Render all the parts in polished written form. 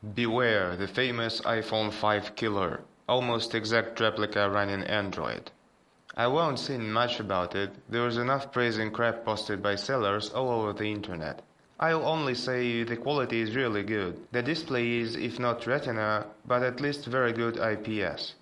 Beware the famous iPhone 5 killer, almost exact replica running Android. I won't say much about it, there's enough praising crap posted by sellers all over the internet. I'll only say the quality is really good. The display is, if not Retina, but at least very good IPS.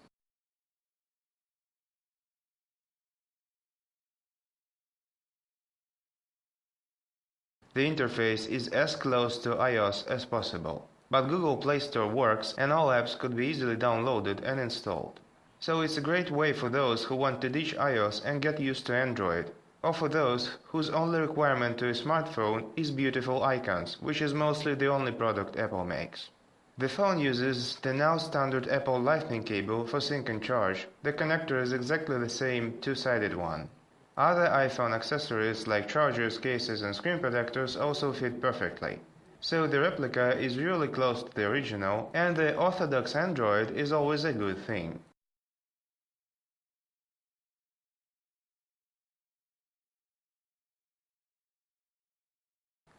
The interface is as close to iOS as possible, but Google Play Store works and all apps could be easily downloaded and installed. So it's a great way for those who want to ditch iOS and get used to Android, or for those whose only requirement to a smartphone is beautiful icons, which is mostly the only product Apple makes. The phone uses the now standard Apple Lightning cable for sync and charge. The connector is exactly the same two-sided one. Other iPhone accessories like chargers, cases and screen protectors also fit perfectly. So the replica is really close to the original, and the orthodox Android is always a good thing.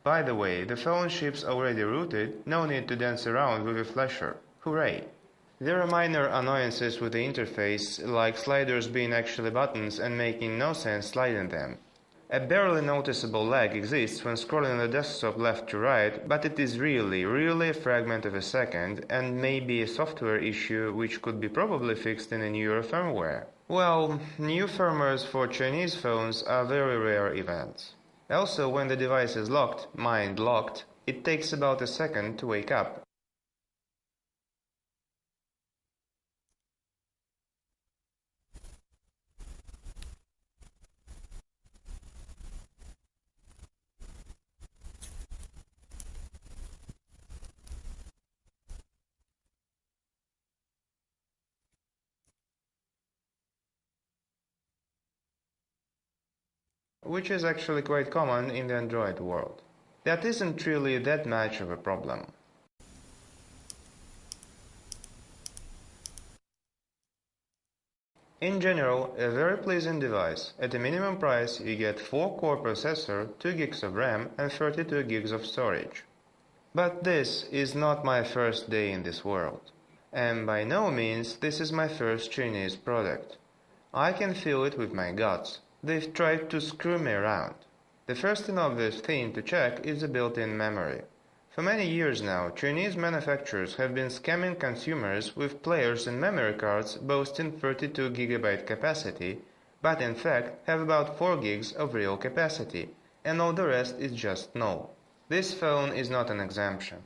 By the way, the phone ships already rooted, no need to dance around with a flasher. Hooray! There are minor annoyances with the interface, like sliders being actually buttons and making no sense sliding them. A barely noticeable lag exists when scrolling the desktop left to right, but it is really a fragment of a second and may be a software issue which could be probably fixed in a newer firmware. Well, new firmwares for Chinese phones are very rare events. Also, when the device is locked, mind locked, it takes about a second to wake up. Which is actually quite common in the Android world. That isn't really that much of a problem. In general, a very pleasant device. At a minimum price, you get 4-core processor, 2 gigs of RAM and 32 gigs of storage. But this is not my first day in this world. And by no means this is my first Chinese product. I can feel it with my guts. They've tried to screw me around. The first and obvious thing to check is the built-in memory. For many years now, Chinese manufacturers have been scamming consumers with players and memory cards boasting 32 GB capacity, but in fact have about 4 gigs of real capacity, and all the rest is just null. This phone is not an exemption.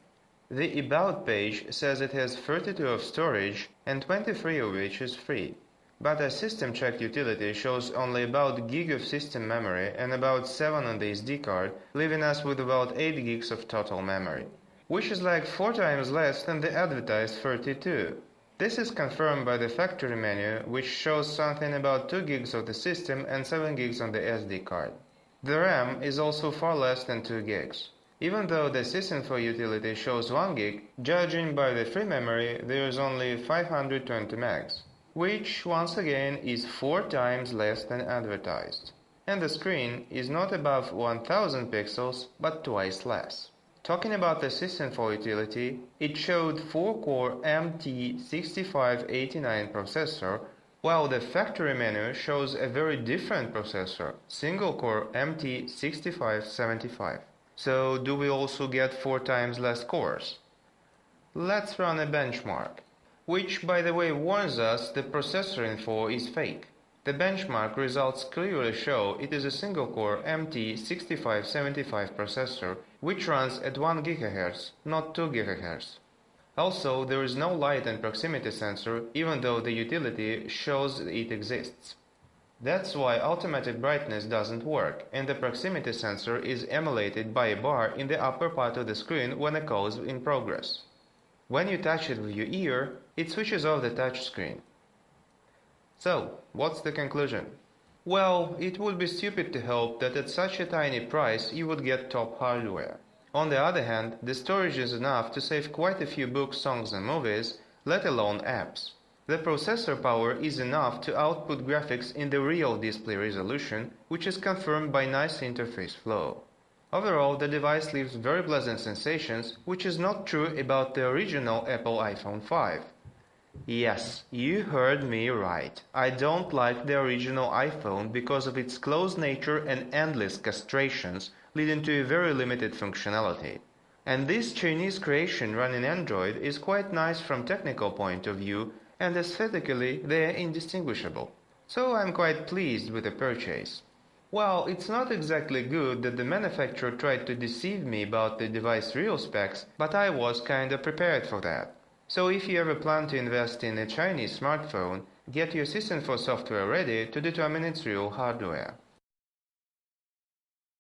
The About page says it has 32 of storage and 23 of which is free. But a system check utility shows only about gig of system memory and about 7 on the SD card, leaving us with about 8 gigs of total memory, which is like 4 times less than the advertised 32. This is confirmed by the factory menu, which shows something about 2 gigs of the system and 7 gigs on the SD card. The RAM is also far less than 2 gigs. Even though the sysinfo utility shows 1 gig, judging by the free memory there is only 520 megs. Which, once again, is 4 times less than advertised. And the screen is not above 1000 pixels, but twice less. Talking about the sysinfo utility, it showed 4-core MT6589 processor, while the factory menu shows a very different processor, single-core MT6575. So, do we also get 4 times less cores? Let's run a benchmark. Which, by the way, warns us the processor info is fake. The benchmark results clearly show it is a single-core MT6575 processor, which runs at 1 GHz, not 2 GHz. Also, there is no light and proximity sensor, even though the utility shows it exists. That's why automatic brightness doesn't work, and the proximity sensor is emulated by a bar in the upper part of the screen when a call is in progress. When you touch it with your ear, it switches off the touch screen. So, what's the conclusion? Well, it would be stupid to hope that at such a tiny price you would get top hardware. On the other hand, the storage is enough to save quite a few books, songs and movies, let alone apps. The processor power is enough to output graphics in the real display resolution, which is confirmed by nice interface flow. Overall, the device leaves very pleasant sensations, which is not true about the original Apple iPhone 5. Yes, you heard me right. I don't like the original iPhone because of its closed nature and endless castrations, leading to a very limited functionality. And this Chinese creation running Android is quite nice from technical point of view, and aesthetically they are indistinguishable. So I'm quite pleased with the purchase. Well, it's not exactly good that the manufacturer tried to deceive me about the device real specs, but I was kinda prepared for that. So if you ever plan to invest in a Chinese smartphone, get your System for software ready to determine its real hardware.